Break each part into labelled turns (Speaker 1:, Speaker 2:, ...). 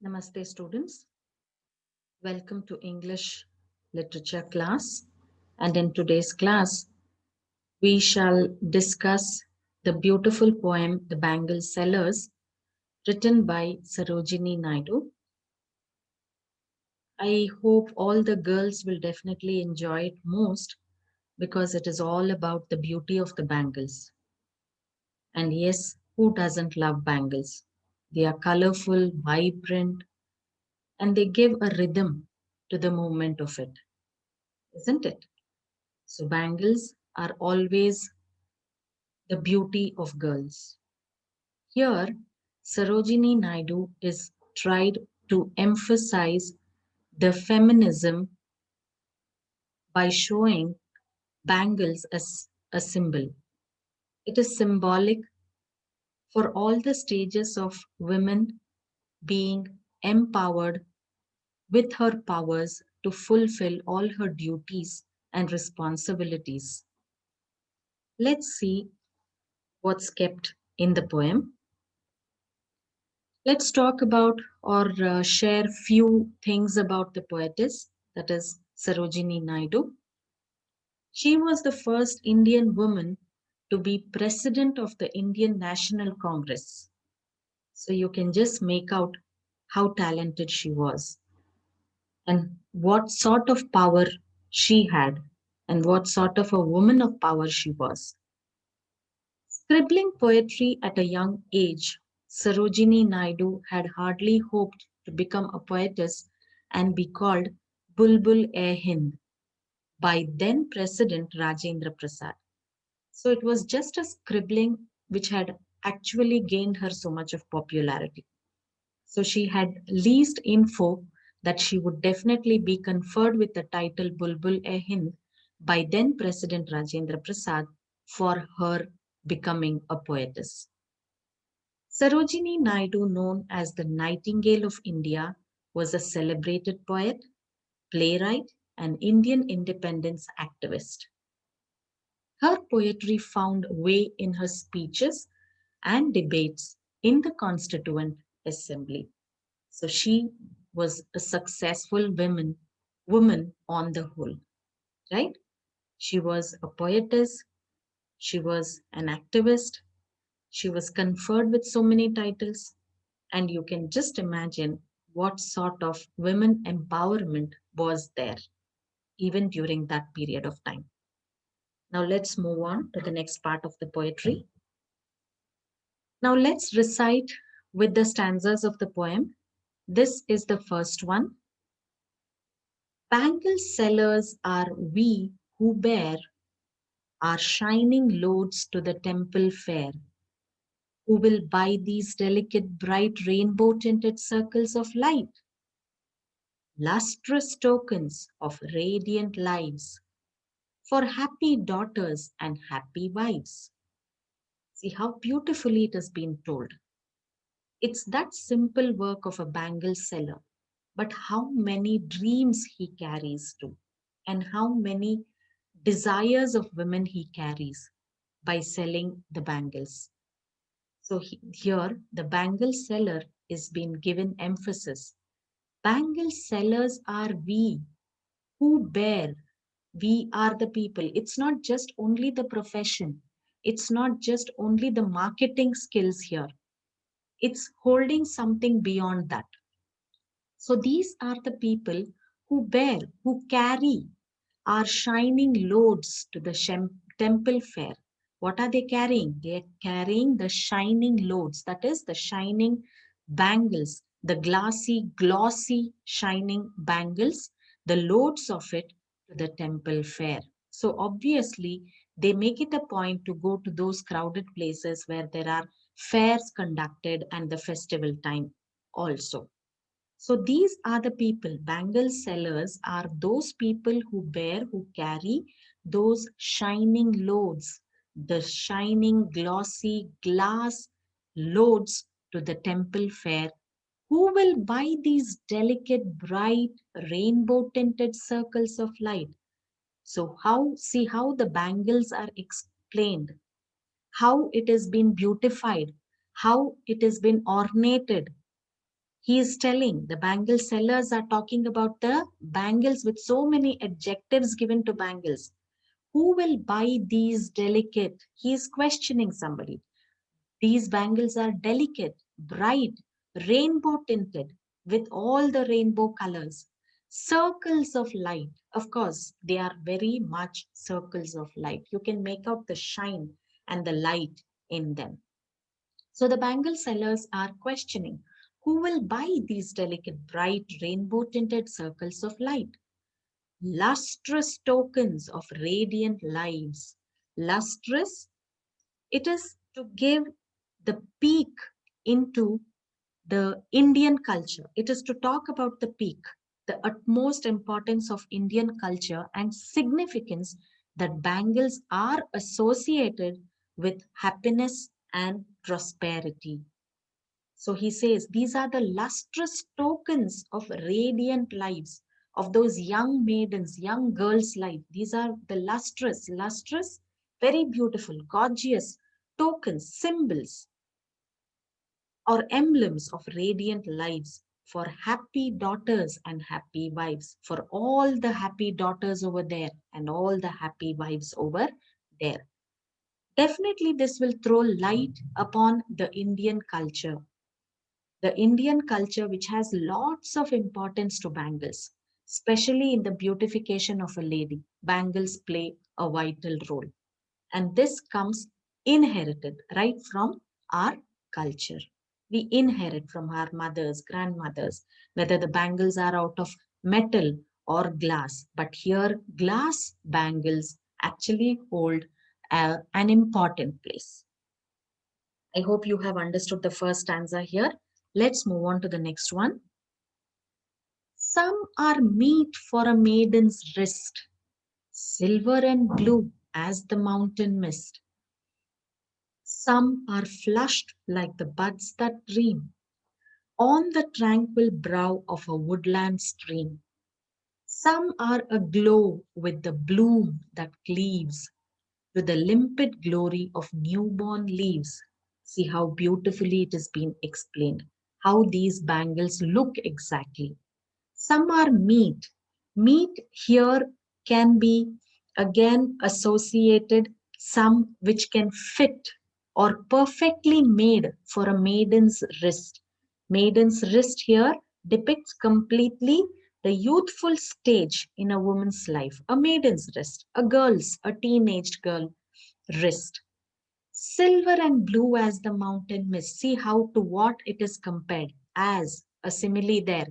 Speaker 1: Namaste students. Welcome to English literature class. And in today's class, we shall discuss the beautiful poem The Bangle Sellers, written by Sarojini Naidu. I hope all the girls will definitely enjoy it most because it is all about the beauty of the bangles. And yes, who doesn't love bangles? They are colorful, vibrant, and they give a rhythm to the movement of it, isn't it? So bangles are always the beauty of girls. Here, Sarojini Naidu is tried to emphasize the feminism by showing bangles as a symbol. It is symbolic for all the stages of women being empowered with her powers to fulfill all her duties and responsibilities. Let's see what's kept in the poem. Let's talk about or share few things about the poetess, that is Sarojini Naidu. She was the first Indian woman to be president of the Indian National Congress. So you can just make out how talented she was and what sort of power she had and what sort of a woman of power she was. Scribbling poetry at a young age, Sarojini Naidu had hardly hoped to become a poetess and be called Bulbul-e-Hind by then President Rajendra Prasad. So it was just a scribbling which had actually gained her so much of popularity. So she had least info that she would definitely be conferred with the title Bulbul-e-Hind by then President Rajendra Prasad for her becoming a poetess. Sarojini Naidu, known as the Nightingale of India, was a celebrated poet, playwright, and Indian independence activist. Her poetry found way in her speeches and debates in the Constituent Assembly. So she was a successful woman on the whole, right? She was a poetess, she was an activist, she was conferred with so many titles, and you can just imagine what sort of women empowerment was there even during that period of time. Now let's move on to the next part of the poetry. Now let's recite with the stanzas of the poem. This is the first one. Bangle sellers are we who bear our shining loads to the temple fair, who will buy these delicate, bright, rainbow tinted circles of light, lustrous tokens of radiant lives for happy daughters and happy wives. See how beautifully it has been told. It's that simple work of a bangle seller, but how many dreams he carries too, and how many desires of women he carries by selling the bangles. So here, the bangle seller is being given emphasis. Bangle sellers are we who bear. We are the people. It's not just only the profession. It's not just only the marketing skills here. It's holding something beyond that. So these are the people who bear, who carry our shining loads to the temple fair. What are they carrying? They are carrying the shining loads, that is, the shining bangles, the glassy, glossy, shining bangles, the loads of it to the temple fair. So obviously, they make it a point to go to those crowded places where there are fairs conducted and the festival time also. So these are the people, bangle sellers are those people who bear, who carry those shining loads, the shining glossy glass loads to the temple fair. Who will buy these delicate, bright, rainbow tinted circles of light? So see how the bangles are explained, how it has been beautified, how it has been ornated. He is telling, the bangle sellers are talking about the bangles with so many adjectives given to bangles. Who will buy these delicate? He is questioning somebody. These bangles are delicate, bright, rainbow tinted with all the rainbow colors. Circles of light. Of course, they are very much circles of light. You can make out the shine and the light in them. So the bangle sellers are questioning, who will buy these delicate, bright, rainbow tinted circles of light? Lustrous tokens of radiant lives. Lustrous, it is to give the peak into the Indian culture. It is to talk about the peak, the utmost importance of Indian culture and significance that bangles are associated with happiness and prosperity. So he says, these are the lustrous tokens of radiant lives of those young maidens, young girls' life. These are the lustrous, very beautiful, gorgeous tokens, symbols, or emblems of radiant lives for happy daughters and happy wives, for all the happy daughters over there and all the happy wives over there. Definitely, this will throw light upon the Indian culture, which has lots of importance to bangles, especially in the beautification of a lady. Bangles play a vital role. And this comes inherited right from our culture. We inherit from our mothers, grandmothers, whether the bangles are out of metal or glass. But here, glass bangles actually hold an important place. I hope you have understood the first stanza here. Let's move on to the next one. Some are meet for a maiden's wrist, silver and blue as the mountain mist. Some are flushed like the buds that dream on the tranquil brow of a woodland stream. Some are aglow with the bloom that cleaves to the limpid glory of newborn leaves. See how beautifully it has been explained, how these bangles look exactly. Some are meat. Meat here can be again associated, some which can fit or perfectly made for a maiden's wrist. Maiden's wrist here depicts completely the youthful stage in a woman's life. A maiden's wrist, a teenage girl wrist. Silver and blue as the mountain mist. See how to what it is compared as a simile there.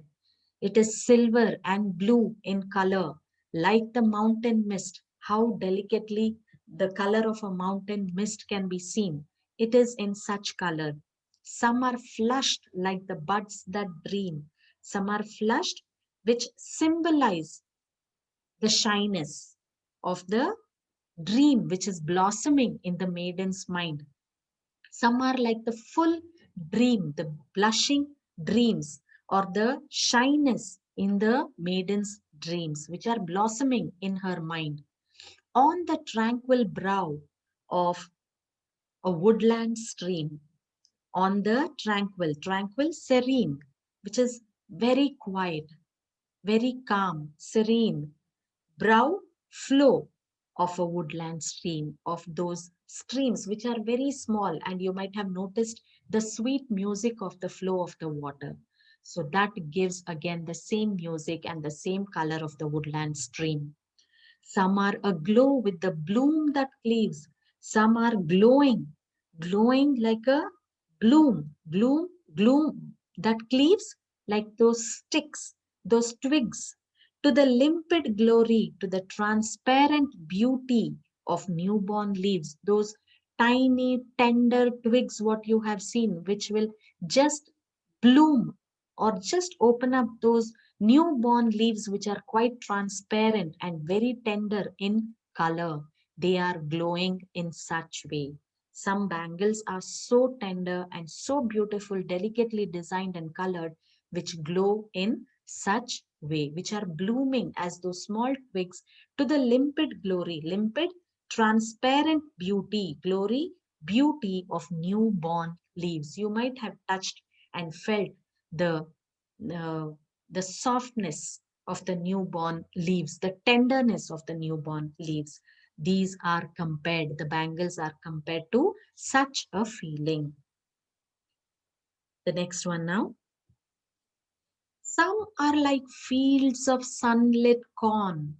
Speaker 1: It is silver and blue in color, like the mountain mist. How delicately the color of a mountain mist can be seen. It is in such color. Some are flushed like the buds that dream. Some are flushed, which symbolize the shyness of the dream which is blossoming in the maiden's mind. Some are like the full dream, the blushing dreams, or the shyness in the maiden's dreams, which are blossoming in her mind. On the tranquil brow of a woodland stream, on the tranquil, serene, which is very quiet, very calm, serene, brow flow of a woodland stream, of those streams which are very small, and you might have noticed the sweet music of the flow of the water. So that gives again the same music and the same color of the woodland stream. Some are aglow with the bloom that cleaves. Some are glowing like a gloom that cleaves like those sticks, those twigs, to the limpid glory, to the transparent beauty of newborn leaves, those tiny, tender twigs, what you have seen, which will just bloom or just open up those newborn leaves which are quite transparent and very tender in color. They are glowing in such way. Some bangles are so tender and so beautiful, delicately designed and colored, which glow in such way, which are blooming as those small twigs to the limpid glory, limpid, transparent beauty, glory, beauty of newborn leaves. You might have touched and felt the uh, the softness of the newborn leaves, the tenderness of the newborn leaves. These are compared, the bangles are compared to such a feeling. The next one now. Some are like fields of sunlit corn,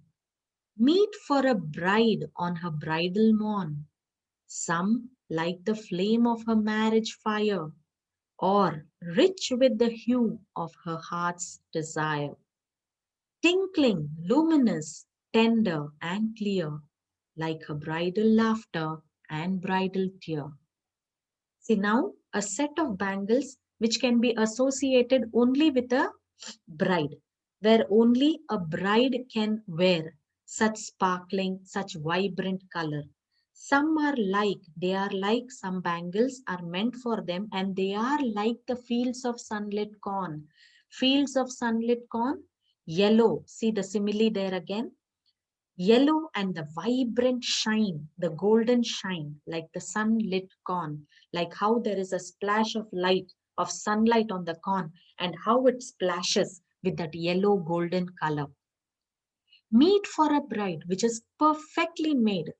Speaker 1: meet for a bride on her bridal morn. Some like the flame of her marriage fire, or rich with the hue of her heart's desire. Tinkling, luminous, tender, and clear, like her bridal laughter and bridal tear. See now, a set of bangles which can be associated only with a bride, where only a bride can wear such sparkling, such vibrant color. Some are like, they are like, some bangles are meant for them, and they are like the fields of sunlit corn. Fields of sunlit corn, yellow. See the simile there again. Yellow and the vibrant shine, the golden shine, like the sunlit corn, like how there is a splash of light, of sunlight on the corn, and how it splashes with that yellow golden color. Meet for a bride, which is perfectly made.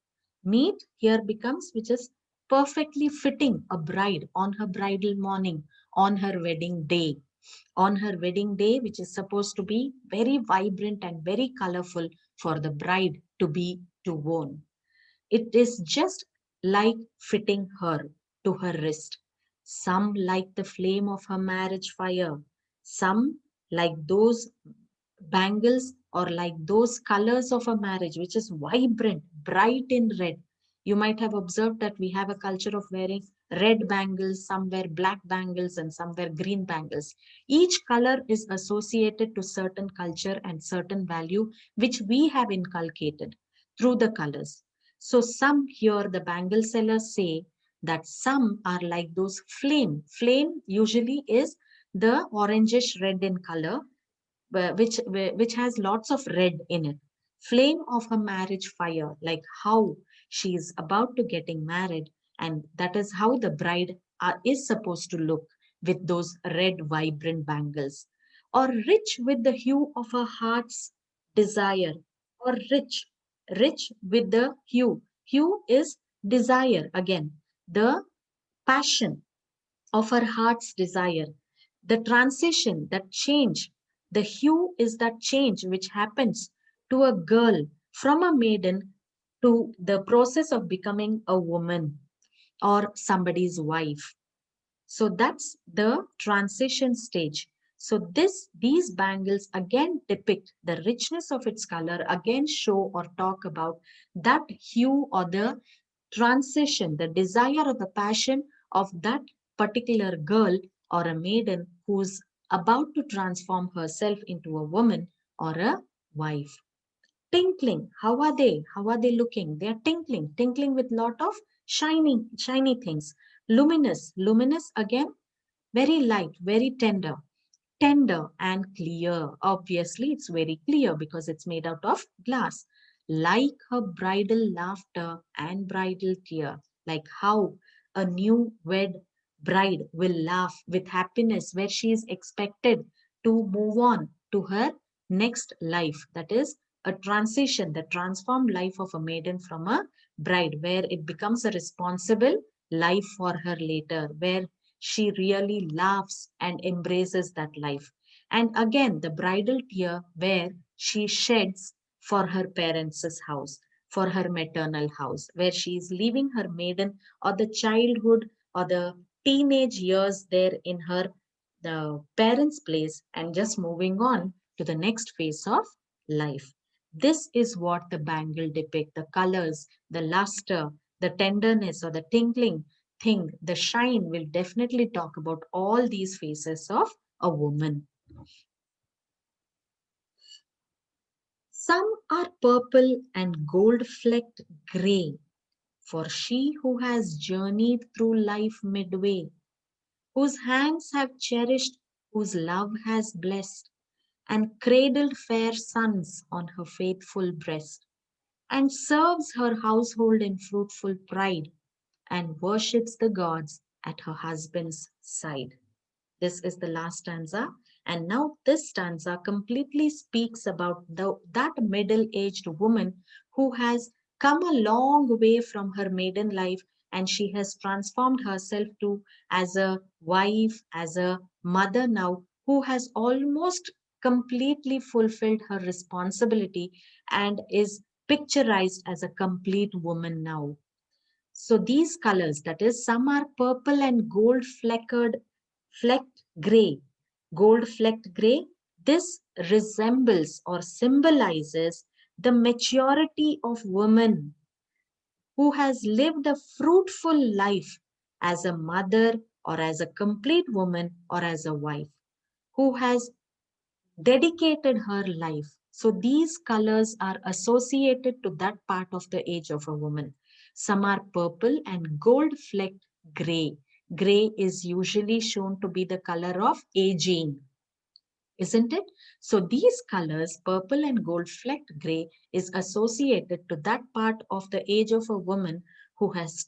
Speaker 1: Meet here becomes which is perfectly fitting a bride on her bridal morning, on her wedding day. On her wedding day, which is supposed to be very vibrant and very colorful for the bride to worn. It is just like fitting her to her wrist. Some like the flame of her marriage fire. Some like those bangles or like those colors of a marriage, which is vibrant, bright in red. You might have observed that we have a culture of wearing red bangles, some wear black bangles, and some wear green bangles. Each color is associated to certain culture and certain value, which we have inculcated through the colors. So some here, the bangle sellers say that some are like those flame. Flame usually is the orangish red in color, which has lots of red in it. Flame of her marriage fire, like how she is about to getting married, and that is how the bride is supposed to look with those red vibrant bangles. Or rich with the hue of her heart's desire, or rich with the hue. Hue is desire again, the passion of her heart's desire. The transition, that change, the hue is that change which happens to a girl from a maiden to the process of becoming a woman or somebody's wife. So that's the transition stage. So these bangles again depict the richness of its color, again show or talk about that hue or the transition, the desire or the passion of that particular girl or a maiden who's about to transform herself into a woman or a wife. Tinkling, how are they? How are they looking? They are tinkling, tinkling with lot of shiny things. Luminous, luminous again, very light, very tender and clear. Obviously, it's very clear because it's made out of glass. Like her bridal laughter and bridal tear, like how a new wed bride will laugh with happiness where she is expected to move on to her next life. That is a transition, the transformed life of a maiden from a bride, where it becomes a responsible life for her later, where she really laughs and embraces that life. And again, the bridal tear where she sheds for her parents' house, for her maternal house, where she is leaving her maiden or the childhood or the teenage years there in her the parents' place and just moving on to the next phase of life. This is what the bangle depict, the colors, the luster, the tenderness or the tinkling thing, the shine will definitely talk about all these phases of a woman. Some are purple and gold flecked gray, for she who has journeyed through life midway, whose hands have cherished, whose love has blessed, and cradled fair sons on her faithful breast, and serves her household in fruitful pride, and worships the gods at her husband's side. This is the last stanza. And now this stanza completely speaks about that middle-aged woman who has come a long way from her maiden life, and she has transformed herself to as a wife, as a mother now, who has almost completely fulfilled her responsibility and is picturized as a complete woman now. So these colors, that is, some are purple and flecked gray. Gold flecked gray, this resembles or symbolizes the maturity of woman who has lived a fruitful life as a mother or as a complete woman or as a wife, who has dedicated her life. So these colors are associated to that part of the age of a woman. Some are purple and gold flecked gray. Gray is usually shown to be the color of aging, isn't it? So these colors, purple and gold flecked gray, is associated to that part of the age of a woman who has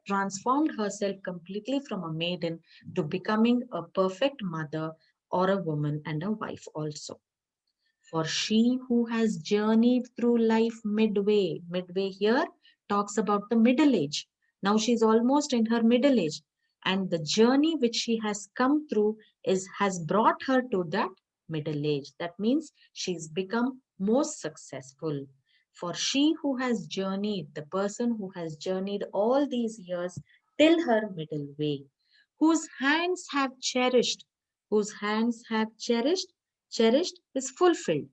Speaker 1: transformed herself completely from a maiden to becoming a perfect mother or a woman and a wife also. For she who has journeyed through life midway here talks about the middle age. Now she's almost in her middle age, and the journey which she has come through has brought her to that middle age. That means she's become most successful. For she who has journeyed, the person who has journeyed all these years till her middle way, whose hands have cherished, whose hands have cherished is fulfilled,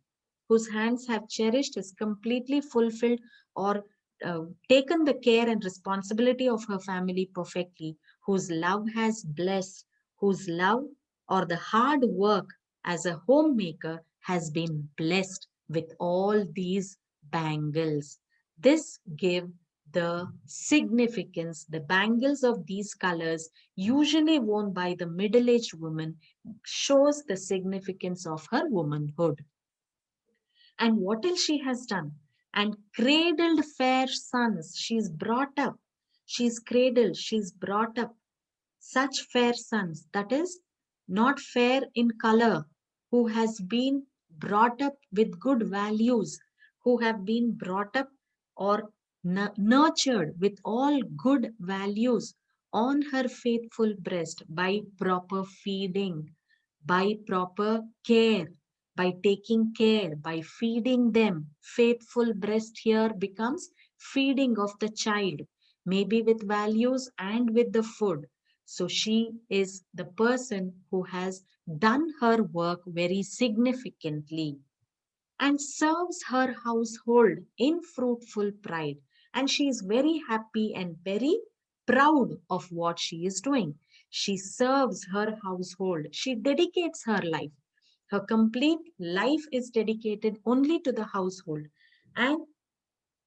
Speaker 1: whose hands have cherished is completely fulfilled or taken the care and responsibility of her family perfectly, whose love has blessed, whose love or the hard work as a homemaker has been blessed with all these bangles. This give the significance, the bangles of these colors usually worn by the middle-aged woman shows the significance of her womanhood. And what else she has done? And cradled fair sons, she's brought up, she's cradled, she's brought up such fair sons, that is, not fair in color, who has been brought up with good values, who have been brought up or nurtured with all good values on her faithful breast by proper feeding, by proper care, by taking care, by feeding them. Faithful breast here becomes feeding of the child, maybe with values and with the food. So she is the person who has done her work very significantly and serves her household in fruitful pride. And she is very happy and very proud of what she is doing. She serves her household. She dedicates her life. Her complete life is dedicated only to the household and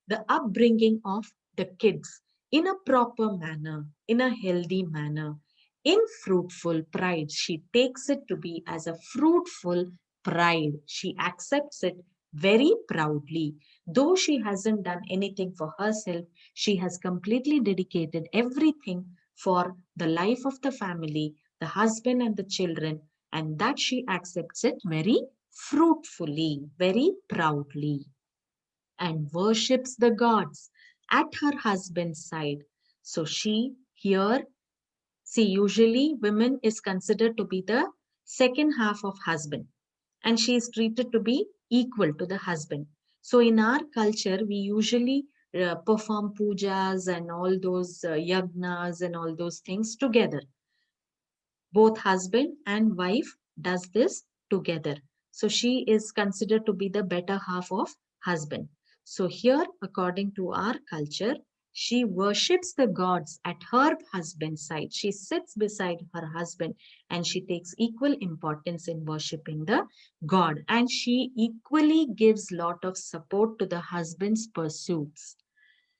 Speaker 1: the upbringing of the kids in a proper manner, in a healthy manner, in fruitful pride. She takes it to be as a fruitful pride. She accepts it very proudly. Though she hasn't done anything for herself, she has completely dedicated everything for the life of the family, the husband and the children, and that she accepts it very fruitfully, very proudly, and worships the gods at her husband's side. So she here, see, usually women is considered to be the second half of husband, and she is treated to be equal to the husband. So in our culture, we usually perform pujas and all those yagnas and all those things together. Both husband and wife does this together. So she is considered to be the better half of husband. So here, according to our culture, she worships the gods at her husband's side. She sits beside her husband and she takes equal importance in worshipping the god. And she equally gives lot of support to the husband's pursuits.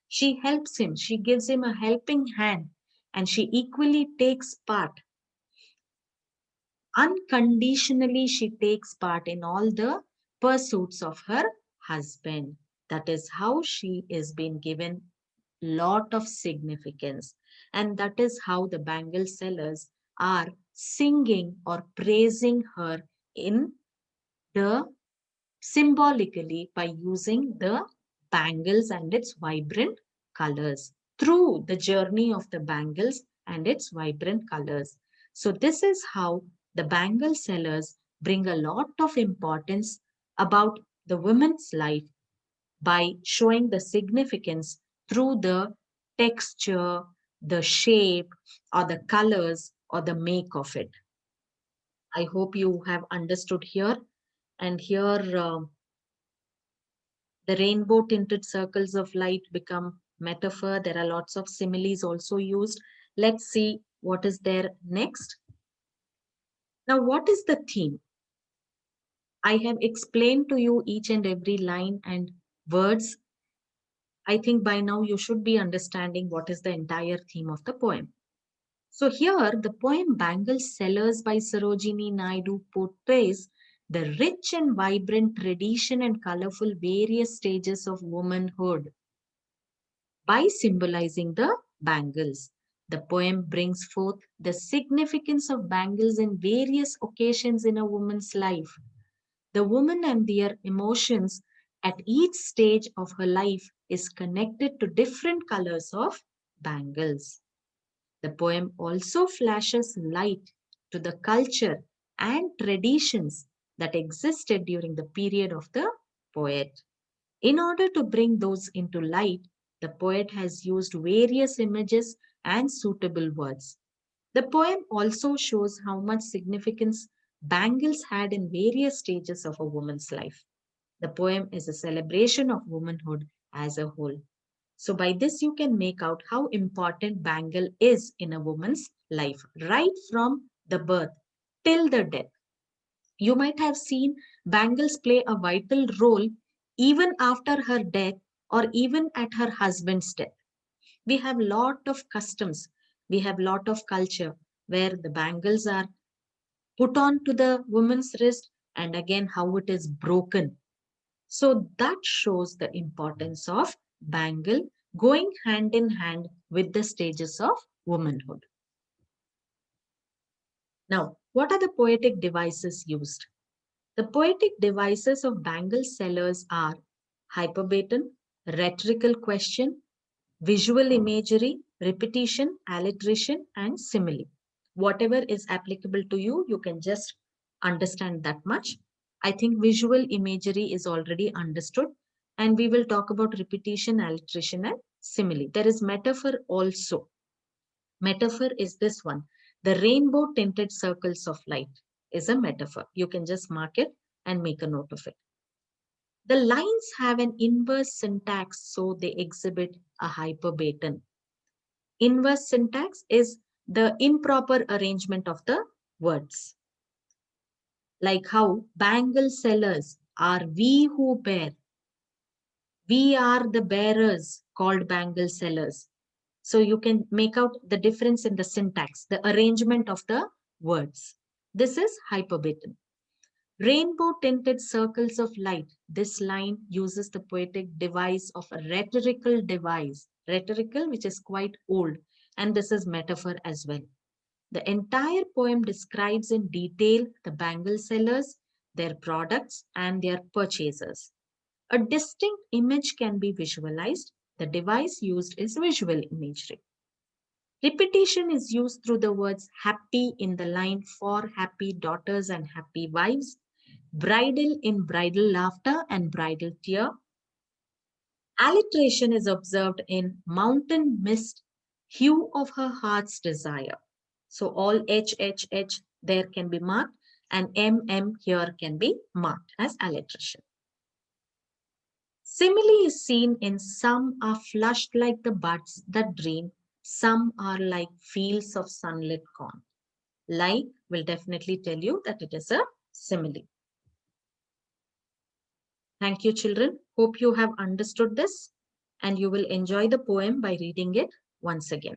Speaker 1: She helps him. She gives him a helping hand and she equally takes part. Unconditionally, she takes part in all the pursuits of her husband. That is how she is being given lot of significance. And that is how the bangle sellers are singing or praising her in the symbolically by using the bangles and its vibrant colors through the journey of the bangles and its vibrant colors. So this is how the bangle sellers bring a lot of importance about the woman's life by showing the significance through the texture, the shape, or the colors, or the make of it. I hope you have understood here. And here, the rainbow tinted circles of light become metaphor. There are lots of similes also used. Let's see what is there next. Now, what is the theme? I have explained to you each and every line and words. I think by now you should be understanding what is the entire theme of the poem. So here, the poem Bangle Sellers by Sarojini Naidu portrays the rich and vibrant tradition and colorful various stages of womanhood by symbolizing the bangles. The poem brings forth the significance of bangles in various occasions in a woman's life. The woman and their emotions at each stage of her life is connected to different colors of bangles. The poem also flashes light to the culture and traditions that existed during the period of the poet. In order to bring those into light, the poet has used various images and suitable words. The poem also shows how much significance bangles had in various stages of a woman's life. The poem is a celebration of womanhood as a whole. So, by this, you can make out how important bangle is in a woman's life, right from the birth till the death. You might have seen bangles play a vital role even after her death or even at her husband's death. We have lot of customs, we have lot of culture where the bangles are put on to the woman's wrist and again how it is broken. So that shows the importance of bangle going hand in hand with the stages of womanhood. Now, what are the poetic devices used? The poetic devices of bangle sellers are hyperbaton, rhetorical question, visual imagery, repetition, alliteration, and simile. Whatever is applicable to you, you can just understand that much. I think visual imagery is already understood, and we will talk about repetition, alliteration, and simile. There is metaphor also. Metaphor is this one. The rainbow tinted circles of light is a metaphor. You can just mark it and make a note of it. The lines have an inverse syntax, so they exhibit a hyperbaton. Inverse syntax is the improper arrangement of the words. Like how bangle sellers are we who bear. We are the bearers called bangle sellers. So you can make out the difference in the syntax, the arrangement of the words. This is hyperbaton. Rainbow tinted circles of light. This line uses the poetic device of a rhetorical device. Rhetorical, which is quite old. And this is metaphor as well. The entire poem describes in detail the bangle sellers, their products, and their purchasers. A distinct image can be visualized. The device used is visual imagery. Repetition is used through the words happy in the line for happy daughters and happy wives, bridal in bridal laughter and bridal tear. Alliteration is observed in mountain mist, hue of her heart's desire. So all H there can be marked and M here can be marked as alliteration. Simile is seen in some are flushed like the buds that dream, some are like fields of sunlit corn. Like will definitely tell you that it is a simile. Thank you, children. Hope you have understood this and you will enjoy the poem by reading it once again.